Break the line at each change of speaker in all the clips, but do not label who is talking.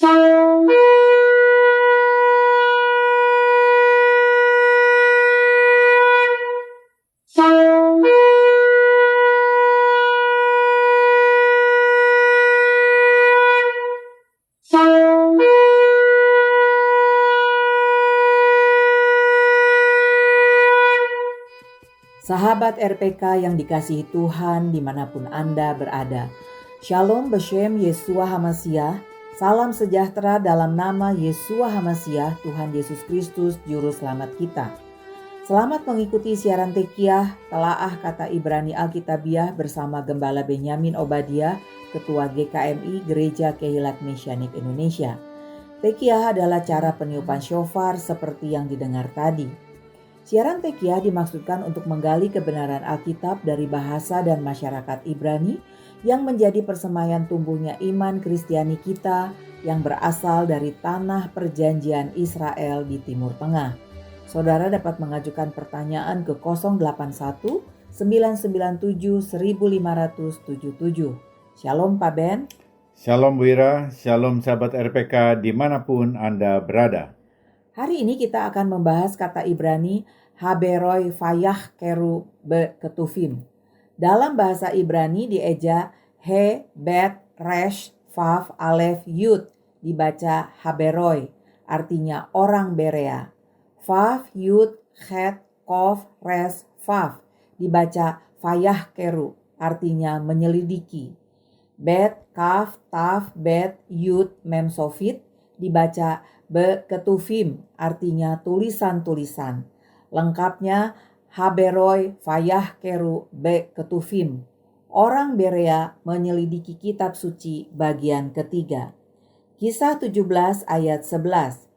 Sahabat RPK yang dikasihi Tuhan dimanapun Anda berada. Shalom Beshem Yeshua HaMashiach. Salam sejahtera dalam nama Yeshua HaMashiach, Tuhan Yesus Kristus, Juru Selamat kita. Selamat mengikuti siaran Tekiah, Telaah Kata Ibrani Alkitabiah bersama Gembala Benyamin Obadiah, Ketua GKMI Gereja Kehilat Mesianik Indonesia. Tekiah adalah cara peniupan shofar seperti yang didengar tadi. Siaran Tekiah dimaksudkan untuk menggali kebenaran Alkitab dari bahasa dan masyarakat Ibrani yang menjadi persemaian tumbuhnya iman Kristiani kita yang berasal dari tanah perjanjian Israel di Timur Tengah. Saudara dapat mengajukan pertanyaan ke 081 997 1577. Shalom Pak Ben.
Shalom Wira, shalom sahabat RPK dimanapun Anda berada.
Hari ini kita akan membahas kata Ibrani Haberoi Fayah Keru Be Ketuvim. Dalam bahasa Ibrani dieja He Bet Resh Vav Alef Yud, dibaca Haberoi, artinya orang Berea. Vav Yud Het Kof Res Vav, dibaca Fayah Keru, artinya menyelidiki. Bet Kaf Taf Bet Yud Mem Sofit, dibaca Be Ketuvim, artinya tulisan-tulisan. Lengkapnya Haberoi Fayah Keru Be Ketuvim. Orang Berea menyelidiki kitab suci bagian ketiga. Kisah 17 ayat 11.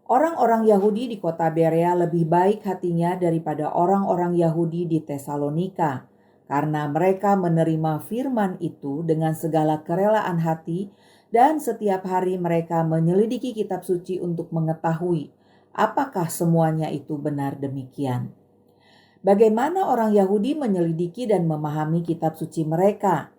Orang-orang Yahudi di kota Berea lebih baik hatinya daripada orang-orang Yahudi di Tesalonika, karena mereka menerima firman itu dengan segala kerelaan hati, dan setiap hari mereka menyelidiki kitab suci untuk mengetahui apakah semuanya itu benar demikian. Bagaimana orang Yahudi menyelidiki dan memahami kitab suci mereka?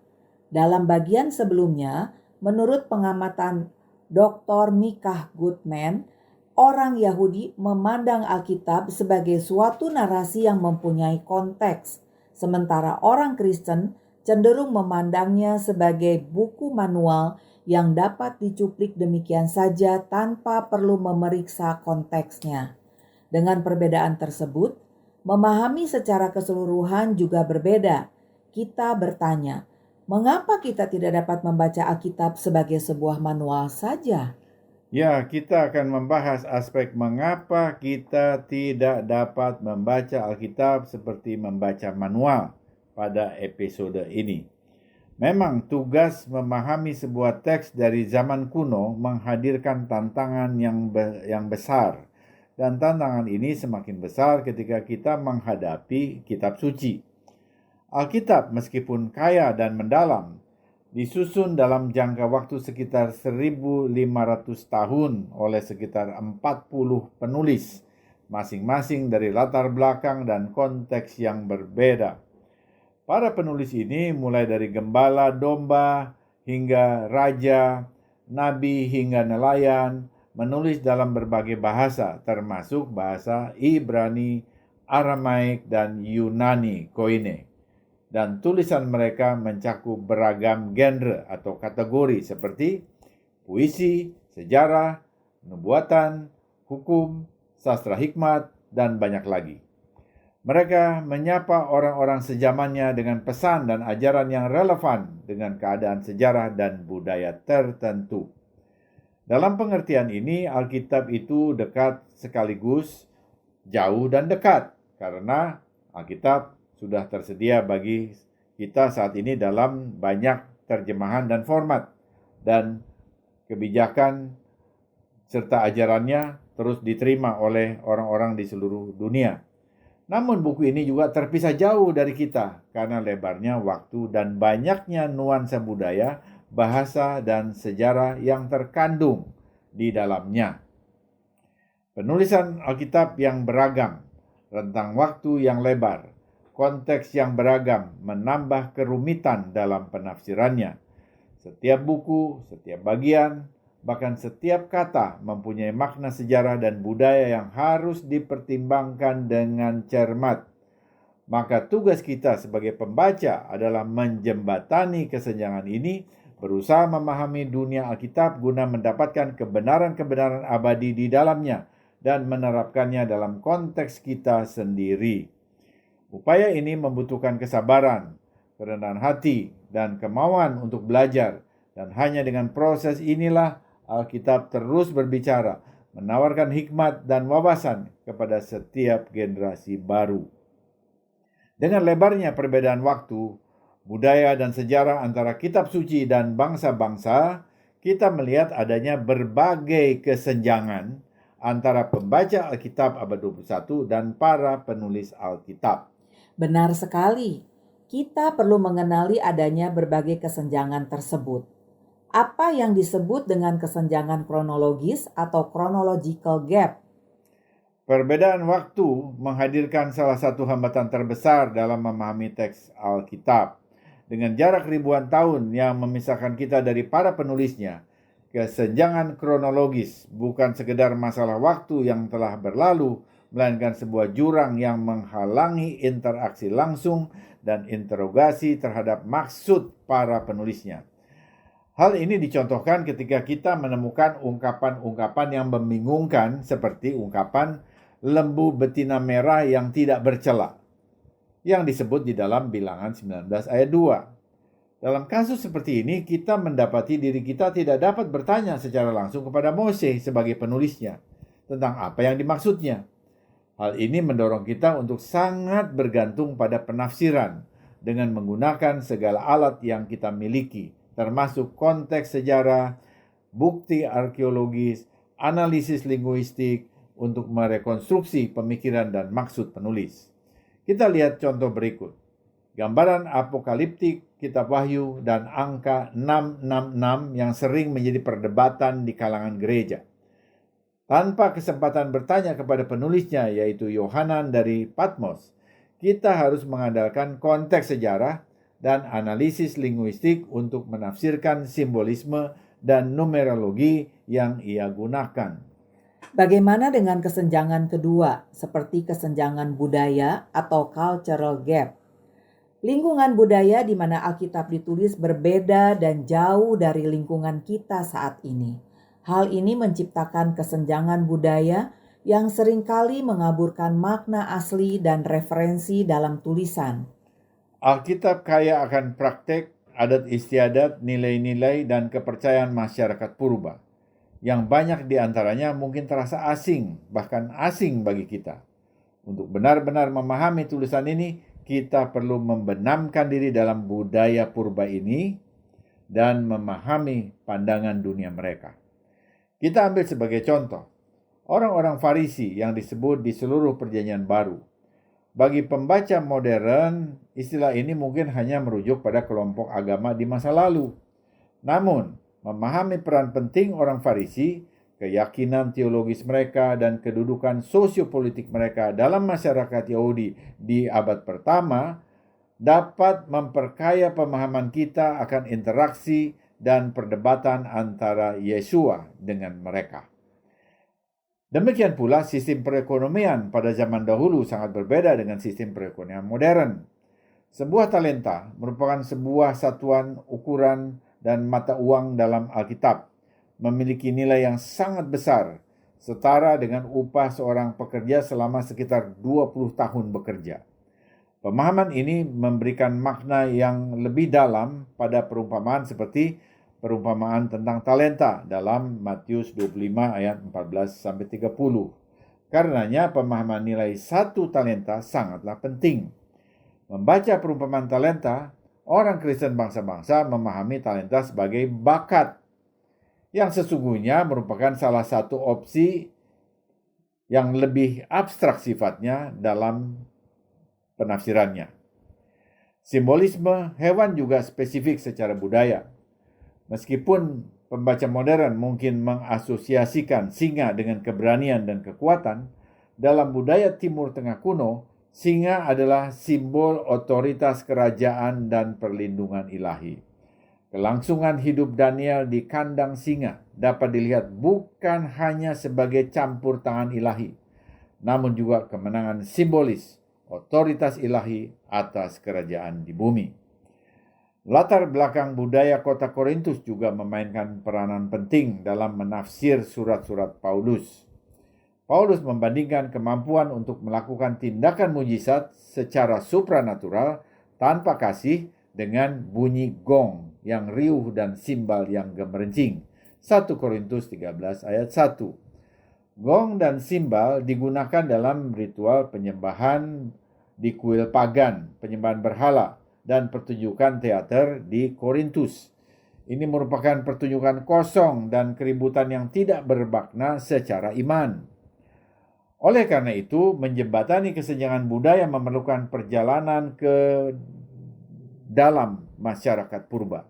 Dalam bagian sebelumnya, menurut pengamatan Dr. Mikah Goodman, orang Yahudi memandang Alkitab sebagai suatu narasi yang mempunyai konteks, sementara orang Kristen cenderung memandangnya sebagai buku manual yang dapat dicuplik demikian saja tanpa perlu memeriksa konteksnya. Dengan perbedaan tersebut, memahami secara keseluruhan juga berbeda. Kita bertanya, mengapa kita tidak dapat membaca Alkitab sebagai sebuah manual saja?
Ya, kita akan membahas aspek mengapa kita tidak dapat membaca Alkitab seperti membaca manual pada episode ini. Memang tugas memahami sebuah teks dari zaman kuno menghadirkan tantangan yang besar. Dan tantangan ini semakin besar ketika kita menghadapi kitab suci. Alkitab meskipun kaya dan mendalam, disusun dalam jangka waktu sekitar 1.500 tahun oleh sekitar 40 penulis, masing-masing dari latar belakang dan konteks yang berbeda. Para penulis ini mulai dari gembala domba hingga raja, nabi hingga nelayan, menulis dalam berbagai bahasa termasuk bahasa Ibrani, Aramaik, dan Yunani Koine. Dan tulisan mereka mencakup beragam genre atau kategori seperti puisi, sejarah, nubuatan, hukum, sastra hikmat, dan banyak lagi. Mereka menyapa orang-orang sejamannya dengan pesan dan ajaran yang relevan dengan keadaan sejarah dan budaya tertentu. Dalam pengertian ini, Alkitab itu dekat sekaligus jauh dan dekat, karena Alkitab sudah tersedia bagi kita saat ini dalam banyak terjemahan dan format, dan kebijakan serta ajarannya terus diterima oleh orang-orang di seluruh dunia. Namun buku ini juga terpisah jauh dari kita karena lebarnya waktu dan banyaknya nuansa budaya, bahasa, dan sejarah yang terkandung di dalamnya. Penulisan Alkitab yang beragam, rentang waktu yang lebar, konteks yang beragam menambah kerumitan dalam penafsirannya. Setiap buku, setiap bagian Bahkan setiap kata mempunyai makna sejarah dan budaya yang harus dipertimbangkan dengan cermat. Maka tugas kita sebagai pembaca adalah menjembatani kesenjangan ini, berusaha memahami dunia Alkitab guna mendapatkan kebenaran-kebenaran abadi di dalamnya dan menerapkannya dalam konteks kita sendiri. Upaya ini membutuhkan kesabaran, kerendahan hati, dan kemauan untuk belajar. Dan hanya dengan proses inilah Alkitab terus berbicara, menawarkan hikmat dan wawasan kepada setiap generasi baru. Dengan lebarnya perbedaan waktu, budaya dan sejarah antara kitab suci dan bangsa-bangsa, kita melihat adanya berbagai kesenjangan antara pembaca Alkitab abad 21 dan para penulis Alkitab.
Benar sekali. Kita perlu mengenali adanya berbagai kesenjangan tersebut. Apa yang disebut dengan kesenjangan kronologis atau chronological gap?
Perbedaan waktu menghadirkan salah satu hambatan terbesar dalam memahami teks Alkitab. Dengan jarak ribuan tahun yang memisahkan kita dari para penulisnya, kesenjangan kronologis bukan sekedar masalah waktu yang telah berlalu, melainkan sebuah jurang yang menghalangi interaksi langsung dan interogasi terhadap maksud para penulisnya. Hal ini dicontohkan ketika kita menemukan ungkapan-ungkapan yang membingungkan seperti ungkapan lembu betina merah yang tidak bercela yang disebut di dalam Bilangan 19 ayat 2. Dalam kasus seperti ini, kita mendapati diri kita tidak dapat bertanya secara langsung kepada Mose sebagai penulisnya tentang apa yang dimaksudnya. Hal ini mendorong kita untuk sangat bergantung pada penafsiran dengan menggunakan segala alat yang kita miliki, termasuk konteks sejarah, bukti arkeologis, analisis linguistik untuk merekonstruksi pemikiran dan maksud penulis. Kita lihat contoh berikut. Gambaran apokaliptik kitab Wahyu dan angka 666 yang sering menjadi perdebatan di kalangan gereja. Tanpa kesempatan bertanya kepada penulisnya, yaitu Yohanan dari Patmos, kita harus mengandalkan konteks sejarah dan analisis linguistik untuk menafsirkan simbolisme dan numerologi yang ia gunakan.
Bagaimana dengan kesenjangan kedua, seperti kesenjangan budaya atau cultural gap? Lingkungan budaya di mana Alkitab ditulis berbeda dan jauh dari lingkungan kita saat ini. Hal ini menciptakan kesenjangan budaya yang seringkali mengaburkan makna asli dan referensi dalam tulisan.
Alkitab kaya akan praktek, adat istiadat, nilai-nilai, dan kepercayaan masyarakat purba, yang banyak di antaranya mungkin terasa asing, bahkan asing bagi kita. Untuk benar-benar memahami tulisan ini, kita perlu membenamkan diri dalam budaya purba ini dan memahami pandangan dunia mereka. Kita ambil sebagai contoh, orang-orang Farisi yang disebut di seluruh Perjanjian Baru. Bagi pembaca modern, istilah ini mungkin hanya merujuk pada kelompok agama di masa lalu. Namun, memahami peran penting orang Farisi, keyakinan teologis mereka, dan kedudukan sosiopolitik mereka dalam masyarakat Yahudi di abad pertama dapat memperkaya pemahaman kita akan interaksi dan perdebatan antara Yesua dengan mereka. Demikian pula sistem perekonomian pada zaman dahulu sangat berbeda dengan sistem perekonomian modern. Sebuah talenta merupakan sebuah satuan ukuran dan mata uang dalam Alkitab, memiliki nilai yang sangat besar, setara dengan upah seorang pekerja selama sekitar 20 tahun bekerja. Pemahaman ini memberikan makna yang lebih dalam pada perumpamaan seperti perumpamaan tentang talenta dalam Matius 25 ayat 14-30. Karenanya pemahaman nilai satu talenta sangatlah penting. Membaca perumpamaan talenta, orang Kristen bangsa-bangsa memahami talenta sebagai bakat, yang sesungguhnya merupakan salah satu opsi yang lebih abstrak sifatnya dalam penafsirannya. Simbolisme hewan juga spesifik secara budaya. Meskipun pembaca modern mungkin mengasosiasikan singa dengan keberanian dan kekuatan, dalam budaya Timur Tengah kuno, singa adalah simbol otoritas kerajaan dan perlindungan ilahi. Kelangsungan hidup Daniel di kandang singa dapat dilihat bukan hanya sebagai campur tangan ilahi, namun juga kemenangan simbolis otoritas ilahi atas kerajaan di bumi. Latar belakang budaya kota Korintus juga memainkan peranan penting dalam menafsir surat-surat Paulus. Paulus membandingkan kemampuan untuk melakukan tindakan mujizat secara supranatural tanpa kasih dengan bunyi gong yang riuh dan simbal yang gemerencing. 1 Korintus 13 ayat 1. Gong dan simbal digunakan dalam ritual penyembahan di kuil pagan, penyembahan berhala, dan pertunjukan teater di Korintus. Ini merupakan pertunjukan kosong dan keributan yang tidak bermakna secara iman. Oleh karena itu, menjembatani kesenjangan budaya memerlukan perjalanan ke dalam masyarakat purba,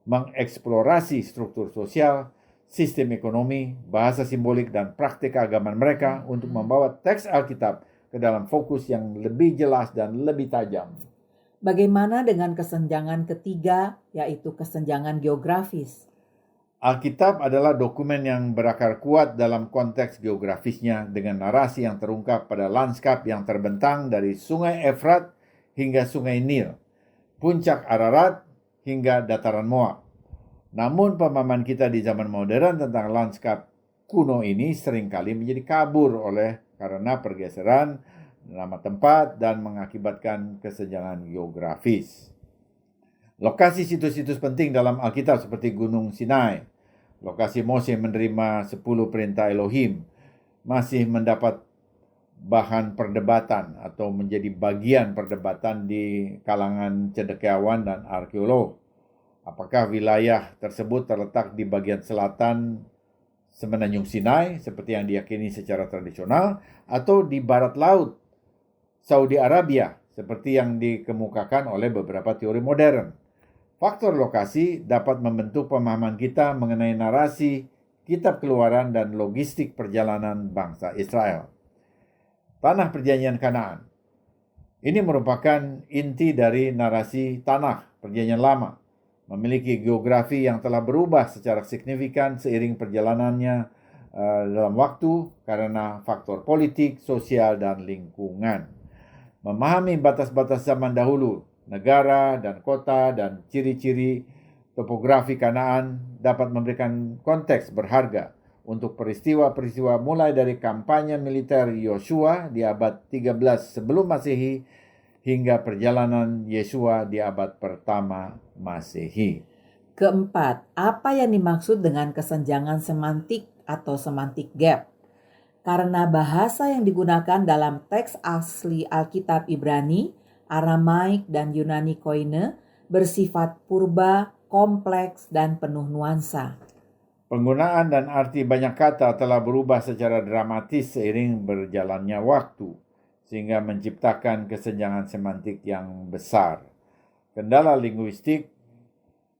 mengeksplorasi struktur sosial, sistem ekonomi, bahasa simbolik, dan praktik keagamaan mereka untuk membawa teks Alkitab ke dalam fokus yang lebih jelas dan lebih tajam.
Bagaimana dengan kesenjangan ketiga, yaitu kesenjangan geografis?
Alkitab adalah dokumen yang berakar kuat dalam konteks geografisnya dengan narasi yang terungkap pada lanskap yang terbentang dari sungai Efrat hingga sungai Nil, puncak Ararat hingga dataran Moab. Namun pemahaman kita di zaman modern tentang lanskap kuno ini seringkali menjadi kabur karena pergeseran nama tempat dan mengakibatkan kesenjangan geografis. Lokasi situs-situs penting dalam Alkitab seperti Gunung Sinai, lokasi Mose menerima 10 perintah Elohim, masih mendapat bahan perdebatan atau menjadi bagian perdebatan di kalangan cendekiawan dan arkeolog. Apakah wilayah tersebut terletak di bagian selatan Semenanjung Sinai seperti yang diyakini secara tradisional, atau di barat laut Saudi Arabia seperti yang dikemukakan oleh beberapa teori modern. Faktor lokasi dapat membentuk pemahaman kita mengenai narasi kitab Keluaran dan logistik perjalanan bangsa Israel. Tanah perjanjian Kanaan. Ini merupakan inti dari narasi tanah perjanjian lama, memiliki geografi yang telah berubah secara signifikan seiring perjalanannya dalam waktu karena faktor politik, sosial, dan lingkungan. Memahami batas-batas zaman dahulu, negara dan kota, dan ciri-ciri topografi Kanaan dapat memberikan konteks berharga untuk peristiwa-peristiwa mulai dari kampanye militer Yosua di abad 13 sebelum Masehi hingga perjalanan Yesua di abad pertama Masehi.
Keempat, apa yang dimaksud dengan kesenjangan semantik atau semantik gap? Karena bahasa yang digunakan dalam teks asli Alkitab Ibrani, Aramaik, dan Yunani Koine bersifat purba, kompleks, dan penuh nuansa.
Penggunaan dan arti banyak kata telah berubah secara dramatis seiring berjalannya waktu, sehingga menciptakan kesenjangan semantik yang besar. Kendala linguistik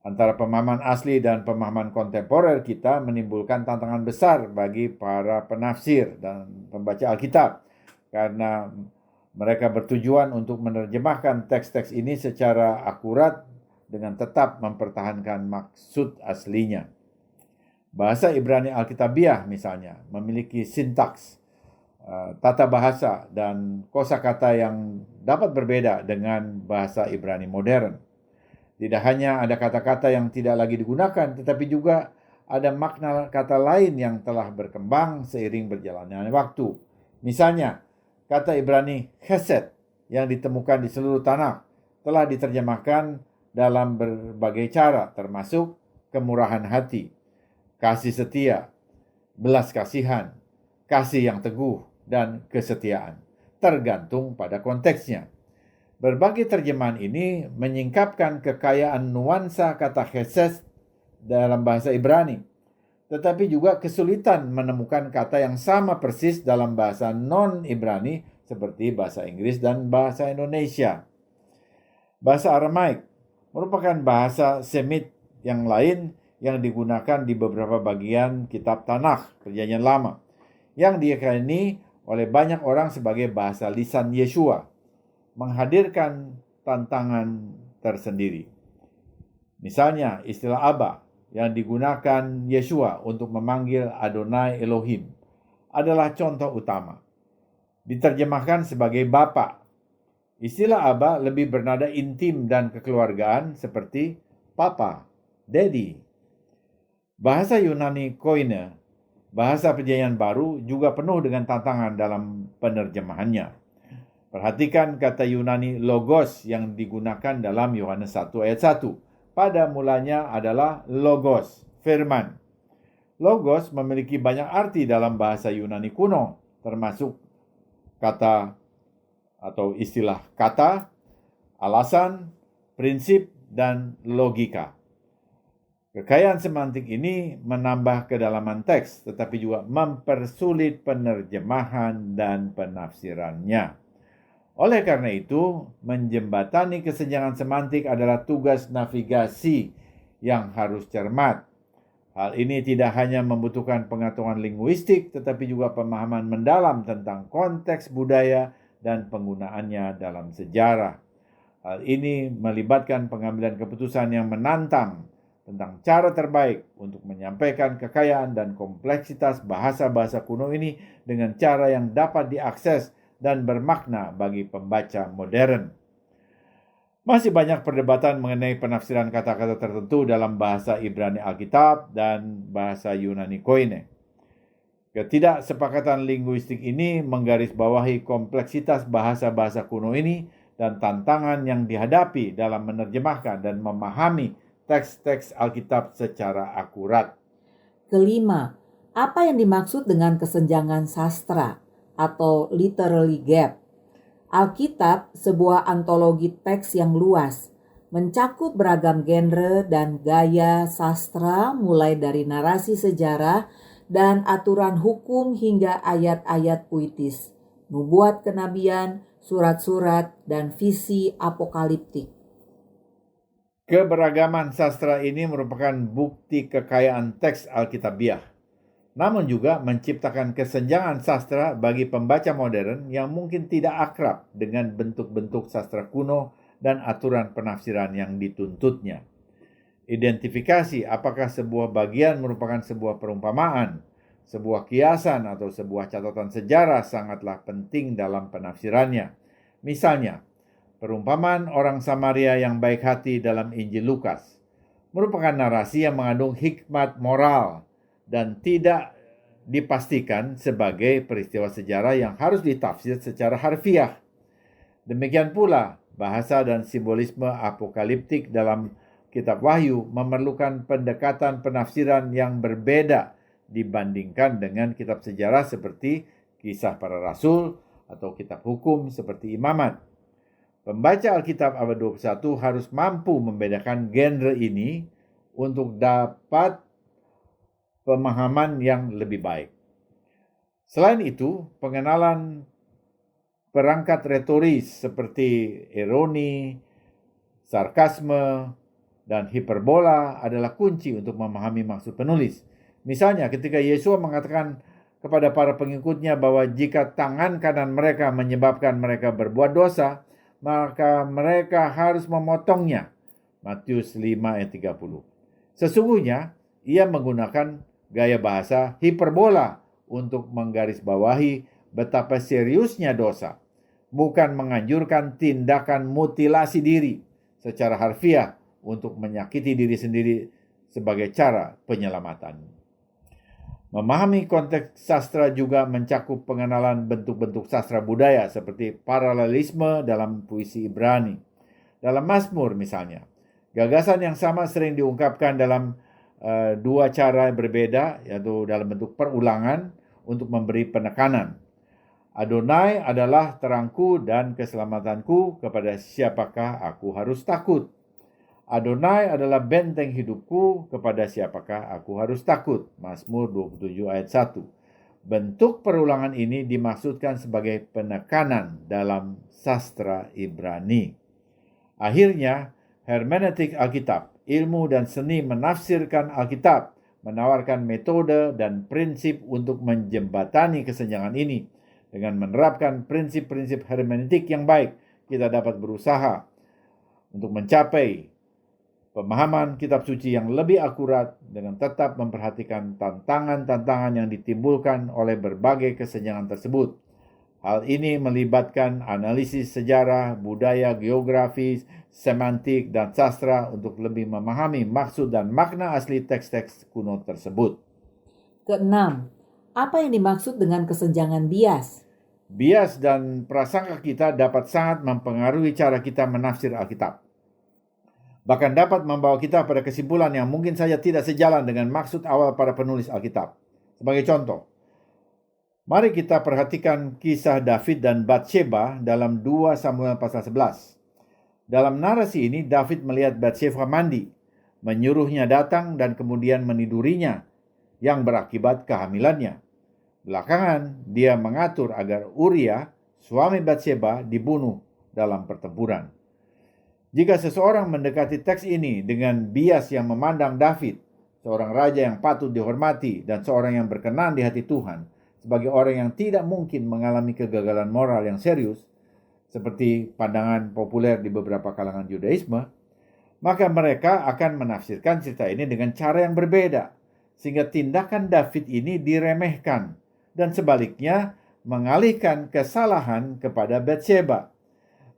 antara pemahaman asli dan pemahaman kontemporer kita menimbulkan tantangan besar bagi para penafsir dan pembaca Alkitab, karena mereka bertujuan untuk menerjemahkan teks-teks ini secara akurat dengan tetap mempertahankan maksud aslinya. Bahasa Ibrani Alkitabiah misalnya memiliki sintaks, tata bahasa, dan kosakata yang dapat berbeda dengan bahasa Ibrani modern. Tidak hanya ada kata-kata yang tidak lagi digunakan, tetapi juga ada makna kata lain yang telah berkembang seiring berjalannya waktu. Misalnya, kata Ibrani chesed yang ditemukan di seluruh tanah telah diterjemahkan dalam berbagai cara, termasuk kemurahan hati, kasih setia, belas kasihan, kasih yang teguh, dan kesetiaan, tergantung pada konteksnya. Berbagai terjemahan ini menyingkapkan kekayaan nuansa kata chesed dalam bahasa Ibrani, tetapi juga kesulitan menemukan kata yang sama persis dalam bahasa non-Ibrani seperti bahasa Inggris dan bahasa Indonesia. Bahasa Aramaik merupakan bahasa Semit yang lain yang digunakan di beberapa bagian kitab Tanakh Perjanjian Lama, yang diyakini oleh banyak orang sebagai bahasa lisan Yesua, menghadirkan tantangan tersendiri. Misalnya istilah Aba yang digunakan Yeshua untuk memanggil Adonai Elohim adalah contoh utama. Diterjemahkan sebagai Bapa. Istilah Aba lebih bernada intim dan kekeluargaan seperti Papa, Daddy. Bahasa Yunani Koine, bahasa Perjanjian Baru, juga penuh dengan tantangan dalam penerjemahannya. Perhatikan kata Yunani logos yang digunakan dalam Yohanes 1 ayat 1. Pada mulanya adalah logos, firman. Logos memiliki banyak arti dalam bahasa Yunani kuno, termasuk kata atau istilah kata, alasan, prinsip, dan logika. Kekayaan semantik ini menambah kedalaman teks, tetapi juga mempersulit penerjemahan dan penafsirannya. Oleh karena itu, menjembatani kesenjangan semantik adalah tugas navigasi yang harus cermat. Hal ini tidak hanya membutuhkan pengetahuan linguistik, tetapi juga pemahaman mendalam tentang konteks budaya dan penggunaannya dalam sejarah. Hal ini melibatkan pengambilan keputusan yang menantang tentang cara terbaik untuk menyampaikan kekayaan dan kompleksitas bahasa-bahasa kuno ini dengan cara yang dapat diakses dan bermakna bagi pembaca modern. Masih banyak perdebatan mengenai penafsiran kata-kata tertentu dalam bahasa Ibrani Alkitab dan bahasa Yunani Koine. Ketidaksepakatan linguistik ini menggarisbawahi kompleksitas bahasa-bahasa kuno ini dan tantangan yang dihadapi dalam menerjemahkan dan memahami teks-teks Alkitab secara akurat.
Kelima, apa yang dimaksud dengan kesenjangan sastra atau literary gap? Alkitab, sebuah antologi teks yang luas, mencakup beragam genre dan gaya sastra mulai dari narasi sejarah dan aturan hukum hingga ayat-ayat puitis, nubuat kenabian, surat-surat, dan visi apokaliptik.
Keberagaman sastra ini merupakan bukti kekayaan teks Alkitabiah, namun juga menciptakan kesenjangan sastra bagi pembaca modern yang mungkin tidak akrab dengan bentuk-bentuk sastra kuno dan aturan penafsiran yang dituntutnya. Identifikasi apakah sebuah bagian merupakan sebuah perumpamaan, sebuah kiasan, atau sebuah catatan sejarah sangatlah penting dalam penafsirannya. Misalnya, perumpamaan orang Samaria yang baik hati dalam Injil Lukas merupakan narasi yang mengandung hikmat moral dan tidak dipastikan sebagai peristiwa sejarah yang harus ditafsir secara harfiah. Demikian pula, bahasa dan simbolisme apokaliptik dalam Kitab Wahyu memerlukan pendekatan penafsiran yang berbeda dibandingkan dengan kitab sejarah seperti Kisah Para Rasul atau kitab hukum seperti Imamat. Pembaca Alkitab abad 21 harus mampu membedakan genre ini untuk dapat pemahaman yang lebih baik. Selain itu, pengenalan perangkat retoris seperti ironi, sarkasme, dan hiperbola adalah kunci untuk memahami maksud penulis. Misalnya, ketika Yesus mengatakan kepada para pengikutnya bahwa jika tangan kanan mereka menyebabkan mereka berbuat dosa, maka mereka harus memotongnya. Matius 5 ayat 30. Sesungguhnya, ia menggunakan gaya bahasa hiperbola untuk menggarisbawahi betapa seriusnya dosa, bukan menganjurkan tindakan mutilasi diri secara harfiah untuk menyakiti diri sendiri sebagai cara penyelamatan. Memahami konteks sastra juga mencakup pengenalan bentuk-bentuk sastra budaya seperti paralelisme dalam puisi Ibrani. Dalam Mazmur misalnya, gagasan yang sama sering diungkapkan dalam dua cara berbeda, yaitu dalam bentuk perulangan untuk memberi penekanan. Adonai adalah terangku dan keselamatanku, kepada siapakah aku harus takut? Adonai adalah benteng hidupku, kepada siapakah aku harus takut? Mazmur 27 ayat 1. Bentuk perulangan ini dimaksudkan sebagai penekanan dalam sastra Ibrani. Akhirnya, hermeneutik Alkitab, ilmu dan seni menafsirkan Alkitab, menawarkan metode dan prinsip untuk menjembatani kesenjangan ini. Dengan menerapkan prinsip-prinsip hermeneutik yang baik, kita dapat berusaha untuk mencapai pemahaman kitab suci yang lebih akurat dengan tetap memperhatikan tantangan-tantangan yang ditimbulkan oleh berbagai kesenjangan tersebut. Hal ini melibatkan analisis sejarah, budaya, geografis, semantik, dan sastra untuk lebih memahami maksud dan makna asli teks-teks kuno tersebut.
Keenam, apa yang dimaksud dengan kesenjangan bias?
Bias dan prasangka kita dapat sangat mempengaruhi cara kita menafsir Alkitab. Bahkan dapat membawa kita pada kesimpulan yang mungkin saja tidak sejalan dengan maksud awal para penulis Alkitab. Sebagai contoh, mari kita perhatikan kisah David dan Batsheba dalam 2 Samuel pasal 11. Dalam narasi ini, David melihat Batsheba mandi, menyuruhnya datang dan kemudian menidurinya, yang berakibat kehamilannya. Belakangan, dia mengatur agar Uria, suami Batsheba, dibunuh dalam pertempuran. Jika seseorang mendekati teks ini dengan bias yang memandang David, seorang raja yang patut dihormati dan seorang yang berkenan di hati Tuhan, sebagai orang yang tidak mungkin mengalami kegagalan moral yang serius, seperti pandangan populer di beberapa kalangan Judaisme, maka mereka akan menafsirkan cerita ini dengan cara yang berbeda, sehingga tindakan David ini diremehkan, dan sebaliknya mengalihkan kesalahan kepada Batsheba.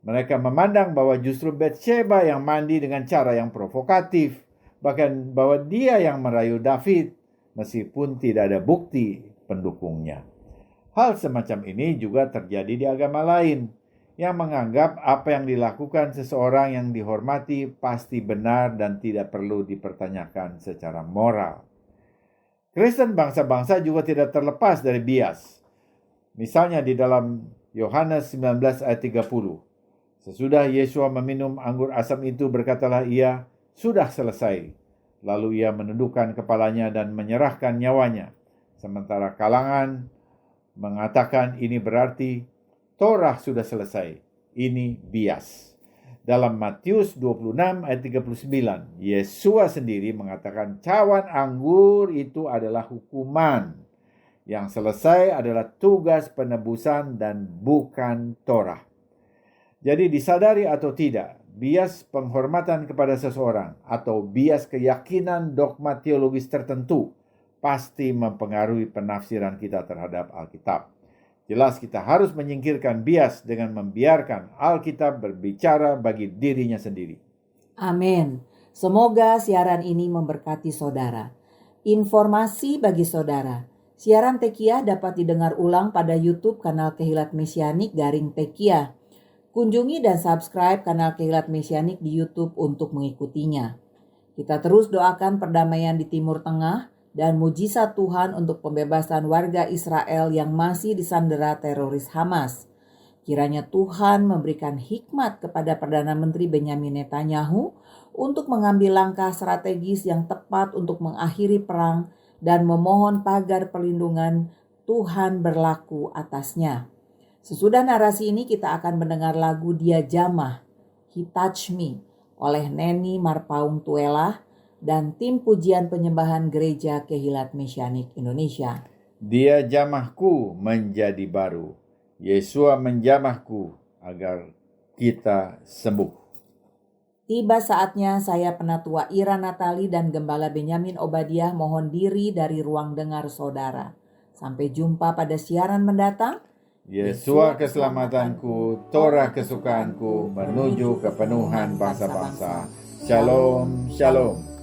Mereka memandang bahwa justru Batsheba yang mandi dengan cara yang provokatif, bahkan bahwa dia yang merayu David, meskipun tidak ada bukti pendukungnya. Hal semacam ini juga terjadi di agama lain, yang menganggap apa yang dilakukan seseorang yang dihormati pasti benar dan tidak perlu dipertanyakan secara moral. Kristen bangsa-bangsa juga tidak terlepas dari bias. Misalnya di dalam Yohanes 19 ayat 30. Sesudah Yesua meminum anggur asam itu, berkatalah ia, "Sudah selesai." Lalu ia menundukkan kepalanya dan menyerahkan nyawanya. Sementara kalangan mengatakan ini berarti Torah sudah selesai. Ini bias. Dalam Matius 26 ayat 39, Yesua sendiri mengatakan cawan anggur itu adalah hukuman. Yang selesai adalah tugas penebusan dan bukan Torah. Jadi disadari atau tidak, bias penghormatan kepada seseorang atau bias keyakinan dogma teologis tertentu pasti mempengaruhi penafsiran kita terhadap Alkitab. Jelas kita harus menyingkirkan bias dengan membiarkan Alkitab berbicara bagi dirinya sendiri.
Amin. Semoga siaran ini memberkati saudara. Informasi bagi saudara. Siaran Tekiah dapat didengar ulang pada YouTube kanal Kehilat Mesianik _Tekiah. Kunjungi dan subscribe kanal Kehilat Mesianik di YouTube untuk mengikutinya. Kita terus doakan perdamaian di Timur Tengah dan mujizat Tuhan untuk pembebasan warga Israel yang masih disandera teroris Hamas. Kiranya Tuhan memberikan hikmat kepada Perdana Menteri Benyamin Netanyahu untuk mengambil langkah strategis yang tepat untuk mengakhiri perang dan memohon pagar perlindungan Tuhan berlaku atasnya. Sesudah narasi ini kita akan mendengar lagu Dia Jamah, He Touch Me oleh Neni Marpaung Tuelah dan tim pujian penyembahan Gereja Kehilat Mesianik Indonesia.
Dia jamahku menjadi baru. Yesua menjamahku agar kita sembuh.
Tiba saatnya saya Penatua Ira Natali dan Gembala Benyamin Obadiah mohon diri dari ruang dengar saudara. Sampai jumpa pada siaran mendatang.
Yesua keselamatanku, Torah kesukaanku, menuju kepenuhan bangsa-bangsa. Shalom, shalom.